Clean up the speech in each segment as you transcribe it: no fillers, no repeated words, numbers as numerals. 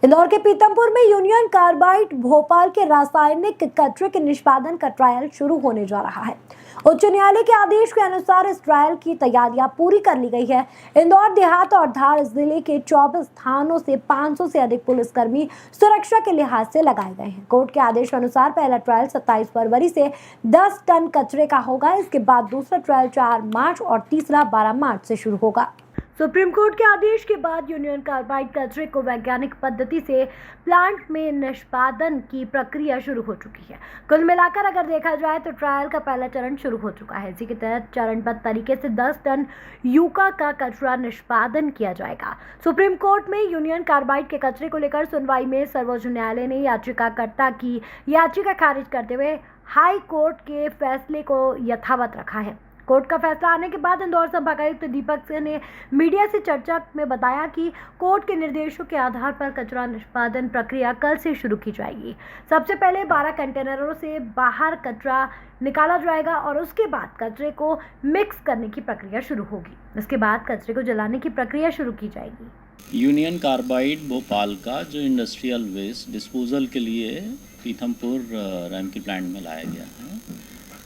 इंदौर के पीतमपुर में union carbide Bhopal के रासायनिक कचरे के निष्पादन का ट्रायल शुरू होने जा रहा है। उच्च न्यायालय के आदेश के अनुसार इस ट्रायल की तैयारियां पूरी कर ली गई है। इंदौर देहात और धार जिले के 24 थानों से 500 से अधिक पुलिसकर्मी सुरक्षा के लिहाज से लगाए गए हैं। कोर्ट के आदेश के अनुसार पहला ट्रायल 27 फरवरी से 10 टन कचरे का होगा। इसके बाद दूसरा ट्रायल 4 मार्च और तीसरा 12 मार्च से शुरू होगा। सुप्रीम कोर्ट के आदेश के बाद यूनियन कार्बाइड कचरे को वैज्ञानिक पद्धति से प्लांट में निष्पादन की प्रक्रिया शुरू हो चुकी है। कुल मिलाकर अगर देखा जाए तो ट्रायल का पहला चरण शुरू हो चुका है। इसी के तहत चरणबद्ध तरीके से 10 टन यूका का कचरा निष्पादन किया जाएगा। सुप्रीम कोर्ट में यूनियन कार्बाइड के कचरे को लेकर सुनवाई में सर्वोच्च न्यायालय ने याचिकाकर्ता की याचिका खारिज करते हुए हाई कोर्ट के फैसले को यथावत रखा है। कोर्ट का फैसला आने के बाद इंदौर संभागायुक्त दीपक सिंह ने मीडिया से चर्चा में बताया कि कोर्ट के निर्देशों के आधार पर कचरा निष्पादन प्रक्रिया कल से शुरू की जाएगी। सबसे पहले 12 कंटेनरों से बाहर कचरा निकाला जाएगा और उसके बाद कचरे को मिक्स करने की प्रक्रिया शुरू होगी। इसके बाद कचरे को जलाने की प्रक्रिया शुरू की जाएगी। यूनियन कार्बाइड भोपाल का जो इंडस्ट्रियल वेस्ट डिस्पोजल के लिए पीथमपुर रैमकी प्लांट में लाया गया है,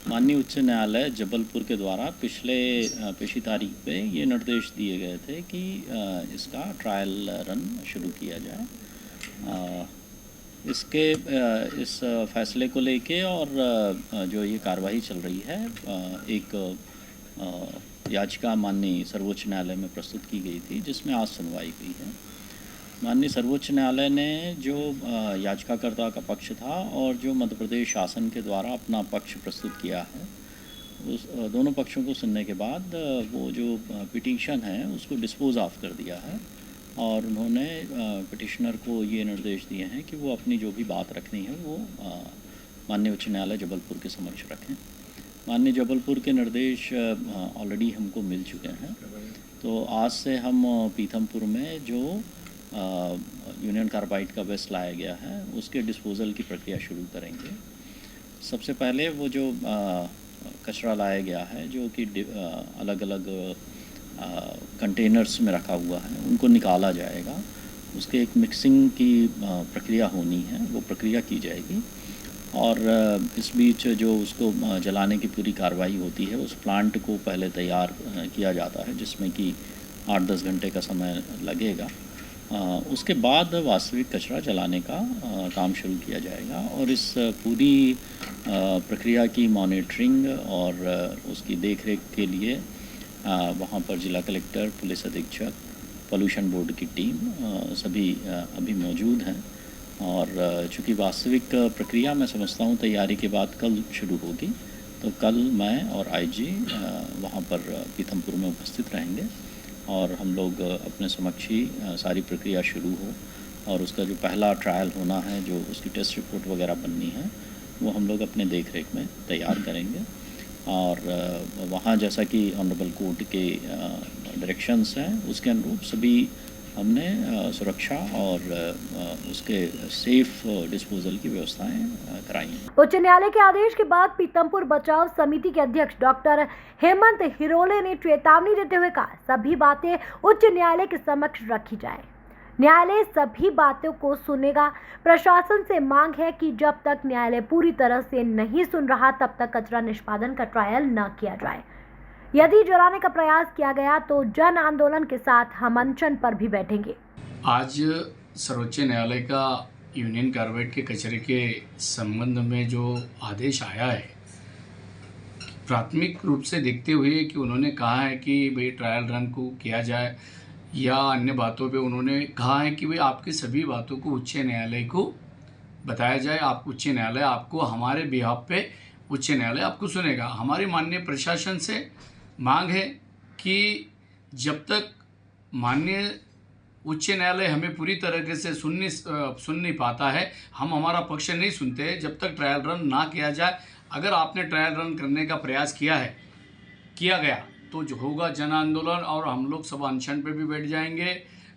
माननीय उच्च न्यायालय जबलपुर के द्वारा पेशी तारीख पे ये निर्देश दिए गए थे कि इसका ट्रायल रन शुरू किया जाए। इस फैसले को लेके और जो ये कार्रवाई चल रही है, एक याचिका माननीय सर्वोच्च न्यायालय में प्रस्तुत की गई थी, जिसमें आज सुनवाई हुई है। माननीय सर्वोच्च न्यायालय ने जो याचिकाकर्ता का पक्ष था और जो मध्य प्रदेश शासन के द्वारा अपना पक्ष प्रस्तुत किया है, उस दोनों पक्षों को सुनने के बाद वो जो पिटीशन है उसको डिस्पोज ऑफ कर दिया है और उन्होंने पिटिशनर को ये निर्देश दिए हैं कि वो अपनी जो भी बात रखनी है वो माननीय उच्च न्यायालय जबलपुर के समक्ष रखें। माननीय जबलपुर के निर्देश ऑलरेडी हमको मिल चुके हैं, तो आज से हम पीथमपुर में जो यूनियन कार्बाइड का वेस्ट लाया गया है उसके डिस्पोजल की प्रक्रिया शुरू करेंगे। सबसे पहले वो जो कचरा लाया गया है जो कि अलग अलग कंटेनर्स में रखा हुआ है, उनको निकाला जाएगा। उसके एक मिक्सिंग की प्रक्रिया होनी है, वो प्रक्रिया की जाएगी और इस बीच जो उसको जलाने की पूरी कार्रवाई होती है, उस प्लांट को पहले तैयार किया जाता है जिसमें कि 8-10 घंटे का समय लगेगा। उसके बाद वास्तविक कचरा जलाने का काम शुरू किया जाएगा और इस पूरी प्रक्रिया की मॉनिटरिंग और उसकी देखरेख के लिए वहाँ पर जिला कलेक्टर, पुलिस अधीक्षक, पोल्यूशन बोर्ड की टीम सभी अभी मौजूद हैं और चूँकि वास्तविक प्रक्रिया मैं समझता हूँ तैयारी के बाद कल शुरू होगी, तो कल मैं और आईजी वहाँ पर पीथमपुर में उपस्थित रहेंगे और हम लोग अपने समक्ष ही सारी प्रक्रिया शुरू हो और उसका जो पहला ट्रायल होना है, जो उसकी टेस्ट रिपोर्ट वगैरह बननी है, वो हम लोग अपने देख रेख में तैयार करेंगे और वहाँ जैसा कि ऑनरेबल कोर्ट के डायरेक्शंस हैं उसके अनुरूप सभी हमने सुरक्षा और उसके सेफ डिस्पोजल की व्यवस्थाएं कराई हैं। उच्च न्यायालय के आदेश के बाद पीतमपुर बचाव समिति के अध्यक्ष डॉक्टर हेमंत हिरोले ने चेतावनी देते हुए कहा, सभी बातें उच्च न्यायालय के समक्ष रखी जाए। न्यायालय सभी बातों को सुनेगा। प्रशासन से मांग है कि जब तक न्यायालय पूरी तरह से नहीं सुन रहा तब तक कचरा निष्पादन का ट्रायल न किया जाए। यदि जलाने का प्रयास किया गया तो जन आंदोलन के साथ हम अनशन पर भी बैठेंगे। आज सर्वोच्च न्यायालय का यूनियन कार्बाइड के कचरे के संबंध में जो आदेश आया है, प्राथमिक रूप से देखते हुए कि उन्होंने कहा है कि भाई ट्रायल रन को किया जाए या अन्य बातों पे उन्होंने कहा है कि भाई आपकी सभी बातों को उच्च न्यायालय को बताया जाए। आप उच्च न्यायालय आपको हमारे बिहाफ पे उच्च न्यायालय आपको सुनेगा। हमारी माननीय प्रशासन से मांग है कि जब तक माननीय उच्च न्यायालय हमें पूरी तरीके से सुन नहीं पाता है, हम हमारा पक्ष नहीं सुनते जब तक ट्रायल रन ना किया जाए। अगर आपने ट्रायल रन करने का प्रयास किया गया तो जो होगा जन आंदोलन और हम लोग सब अनशन पे भी बैठ जाएंगे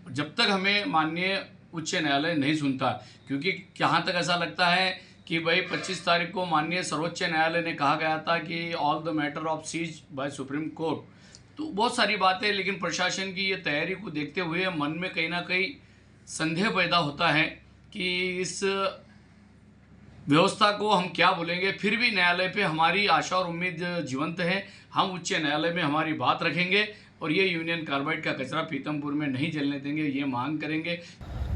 जब तक हमें माननीय उच्च न्यायालय नहीं सुनता। क्योंकि जहाँ तक ऐसा लगता है कि भाई 25 तारीख को माननीय सर्वोच्च न्यायालय ने कहा गया था कि all the matter of seize by Supreme Court, तो बहुत सारी बातें, लेकिन प्रशासन की ये तैयारी को देखते हुए मन में कहीं ना कहीं संदेह पैदा होता है कि इस व्यवस्था को हम क्या बोलेंगे। फिर भी न्यायालय पे हमारी आशा और उम्मीद जीवंत है। हम उच्च न्यायालय में हमारी बात रखेंगे और ये यूनियन कार्बाइड का कचरा पीतमपुर में नहीं जलने देंगे, ये मांग करेंगे।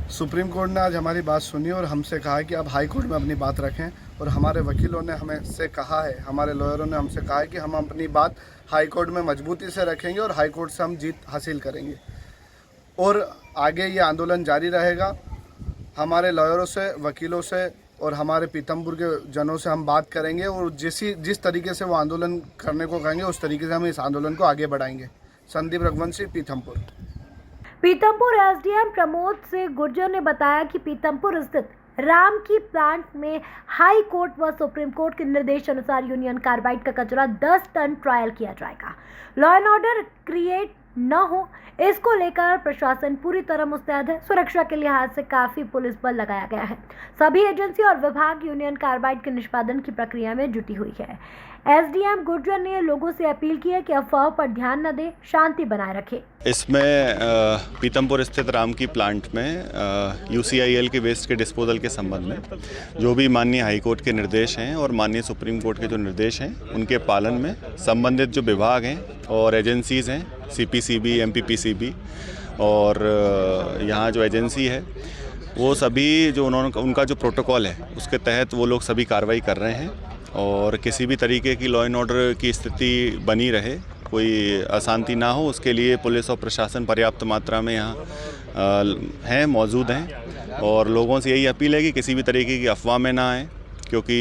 सुप्रीम कोर्ट ने आज हमारी बात सुनी और हमसे कहा है कि आप हाई कोर्ट में अपनी बात रखें, और हमारे वकीलों ने हमें से कहा है, हमारे लॉयरों ने हमसे कहा है कि हम अपनी बात हाई कोर्ट में मजबूती से रखेंगे और हाई कोर्ट से हम जीत हासिल करेंगे और आगे ये आंदोलन जारी रहेगा। हमारे लॉयरों से, वकीलों से और हमारे पीतमपुर के जनों से हम बात करेंगे और जिस तरीके से वो आंदोलन करने को कहेंगे उस तरीके से हम इस आंदोलन को आगे बढ़ाएंगे। संदीप रघुवंशी, पीतमपुर। पीतमपुर एसडीएम प्रमोद सिंह गुर्जर ने बताया कि पीतमपुर स्थित राम की प्लांट में हाई कोर्ट व सुप्रीम कोर्ट के निर्देश अनुसार यूनियन कार्बाइड का कचरा 10 टन ट्रायल किया जाएगा। लॉ एंड ऑर्डर क्रिएट न हो, इसको लेकर प्रशासन पूरी तरह मुस्तैद है। सुरक्षा के लिहाज से काफी पुलिस बल लगाया गया है। सभी एजेंसी और विभाग यूनियन कार्बाइड के निष्पादन की प्रक्रिया में जुटी हुई है। एसडीएम गुर्जर ने लोगों से अपील की है कि अफवाह पर ध्यान न दें, शांति बनाए रखें। इसमें पीतमपुर स्थित राम की प्लांट में यूसीआईएल के वेस्ट के डिस्पोजल के संबंध में जो भी माननीय हाई कोर्ट के निर्देश हैं और माननीय सुप्रीम कोर्ट के जो निर्देश हैं उनके पालन में संबंधित जो विभाग हैं और एजेंसीज़ हैं, सीपीसीबी, एमपीपीसीबी और यहाँ जो एजेंसी है वो सभी जो उनका जो प्रोटोकॉल है उसके तहत वो लोग सभी कार्रवाई कर रहे हैं और किसी भी तरीके की लॉ एंड ऑर्डर की स्थिति बनी रहे, कोई अशांति ना हो, उसके लिए पुलिस और प्रशासन पर्याप्त मात्रा में यहाँ हैं, मौजूद हैं। और लोगों से यही अपील है कि किसी भी तरीके की अफवाह में ना आए, क्योंकि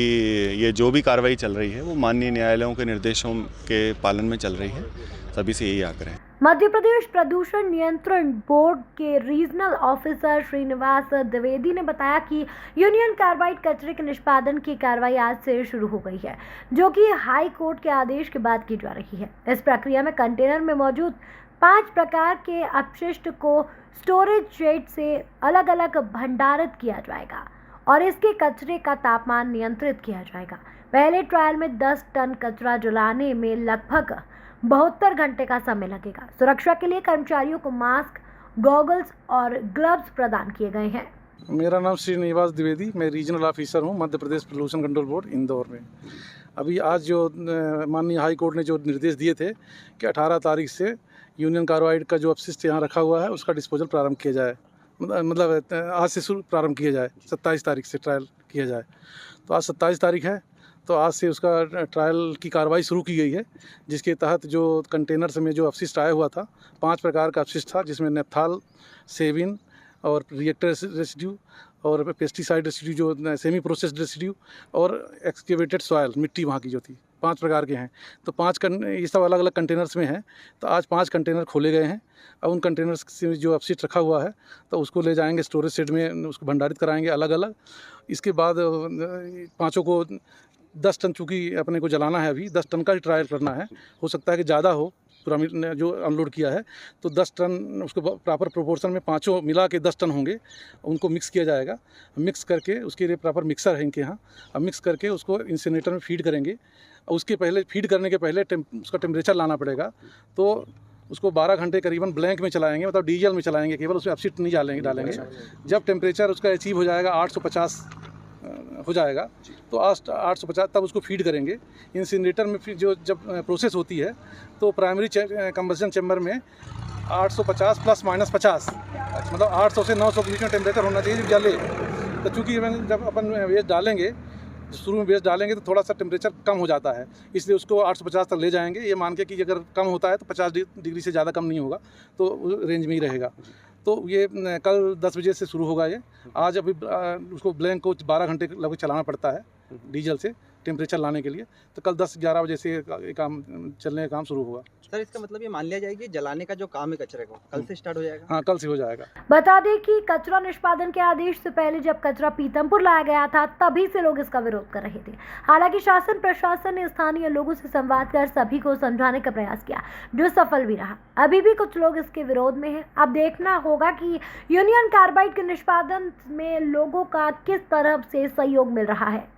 ये जो भी कार्रवाई चल रही है वो माननीय न्यायालयों के निर्देशों के पालन में चल रही है। सभी से यही आग्रह है। मध्य प्रदेश प्रदूषण नियंत्रण बोर्ड के रीजनल ऑफिसर श्रीनिवास द्विवेदी ने बताया कि यूनियन कार्बाइड कचरे के निष्पादन की कार्रवाई आज से शुरू हो गई है, जो कि हाई कोर्ट के आदेश के बाद की जा रही है। इस प्रक्रिया में कंटेनर में मौजूद 5 प्रकार के अपशिष्ट को स्टोरेज शेड से अलग अलग भंडारित किया जाएगा और इसके कचरे का तापमान नियंत्रित किया जाएगा। पहले ट्रायल में 10 टन कचरा जलाने में लगभग 72 घंटे का समय लगेगा। सुरक्षा के लिए कर्मचारियों को मास्क, गॉगल्स और ग्लव्स प्रदान किए गए हैं। मेरा नाम श्रीनिवास द्विवेदी, मैं रीजनल ऑफिसर हूं Madhya Pradesh pollution control board Indore में। अभी आज जो माननीय हाई कोर्ट ने जो निर्देश दिए थे कि 18 तारीख से यूनियन कार्बाइड का जो अपशिष्ट यहाँ रखा हुआ है उसका डिस्पोजल प्रारंभ किया जाए, मतलब आज से प्रारंभ किया जाए, 27 तारीख से ट्रायल किया जाए। तो आज 27 तारीख है, तो आज से उसका ट्रायल की कार्रवाई शुरू की गई है, जिसके तहत जो कंटेनर्स में जो अपशिष्ट आया हुआ था, 5 प्रकार का अपशिष्ट था, जिसमें नेफ्थाल, सेविन और रिएक्टर रेसिड्यू और पेस्टिसाइड रेसिड्यू जो सेमी प्रोसेस्ड रेसिड्यू और एक्सकेवेटेड सॉयल, मिट्टी वहाँ की जो थी, 5 प्रकार के हैं। तो 5 ये सब अलग अलग कंटेनर्स में हैं। तो आज 5 कंटेनर खोले गए हैं। अब उन कंटेनर्स से जो अपशिष्ट रखा हुआ है तो उसको ले जाएंगे स्टोरेज शेड में, उसको भंडारित कराएंगे अलग अलग। इसके बाद 5 को 10 टन चूँकि अपने को जलाना है, अभी 10 टन का ही ट्रायल करना है। हो सकता है कि ज़्यादा हो, पूरा जो अनलोड किया है तो 10 टन उसको प्रॉपर प्रोपोर्शन में 5 मिला के 10 टन होंगे। उनको मिक्स किया जाएगा। मिक्स करके उसके लिए प्रॉपर मिक्सर है इनके यहाँ। अब मिक्स करके उसको इंसिनेटर में फीड करेंगे। उसके पहले फीड करने के पहले उसका टेम्परेचर लाना पड़ेगा। तो उसको 12 घंटे करीबन ब्लैंक में चलाएंगे, मतलब डीजल में चलाएंगे, केवल उसमें अपशिष्ट नहीं डालेंगे। जब टेम्परेचर उसका अचीव हो जाएगा 850 हो जाएगा तो 850 तब उसको फीड करेंगे। इंसिनरेटर में फिर जो जब प्रोसेस होती है तो प्राइमरी कंबशन चैम्बर में 850 प्लस माइनस 50, मतलब 800 से 900 के बीच में टेम्परेचर होना चाहिए जब जले। तो चूँकि जब अपन वेस्ट डालेंगे, शुरू में वेस्ट डालेंगे तो थोड़ा सा टेम्परेचर कम हो जाता है, इसलिए उसको 850 तक ले जाएंगे। ये मान के कि अगर कम होता है तो 50 डिग्री से ज़्यादा कम नहीं होगा, तो रेंज में ही रहेगा। तो ये कल 10 बजे से शुरू होगा। ये आज अभी उसको ब्लैंक को 12 घंटे लगभग चलाना पड़ता है डीजल से टेम्परेचर लाने के लिए। तो कल 10-11 बजे से काम चलने का काम शुरू होगा। सर, इसका मतलब ये मान लिया जाए कि जलाने का जो काम है कचरे को कल से स्टार्ट हो जाएगा? हाँ, कल से हो जाएगा। बता दें कि कचरा निष्पादन के आदेश से पहले जब कचरा पीतमपुर लाया गया था तभी से लोग इसका विरोध कर रहे थे। हालांकि शासन प्रशासन ने स्थानीय लोगों से संवाद कर सभी को समझाने का प्रयास किया, जो सफल भी रहा। अभी भी कुछ लोग इसके विरोध में हैं। अब देखना होगा कि यूनियन कार्बाइड के निष्पादन में लोगों का किस तरह से सहयोग मिल रहा है।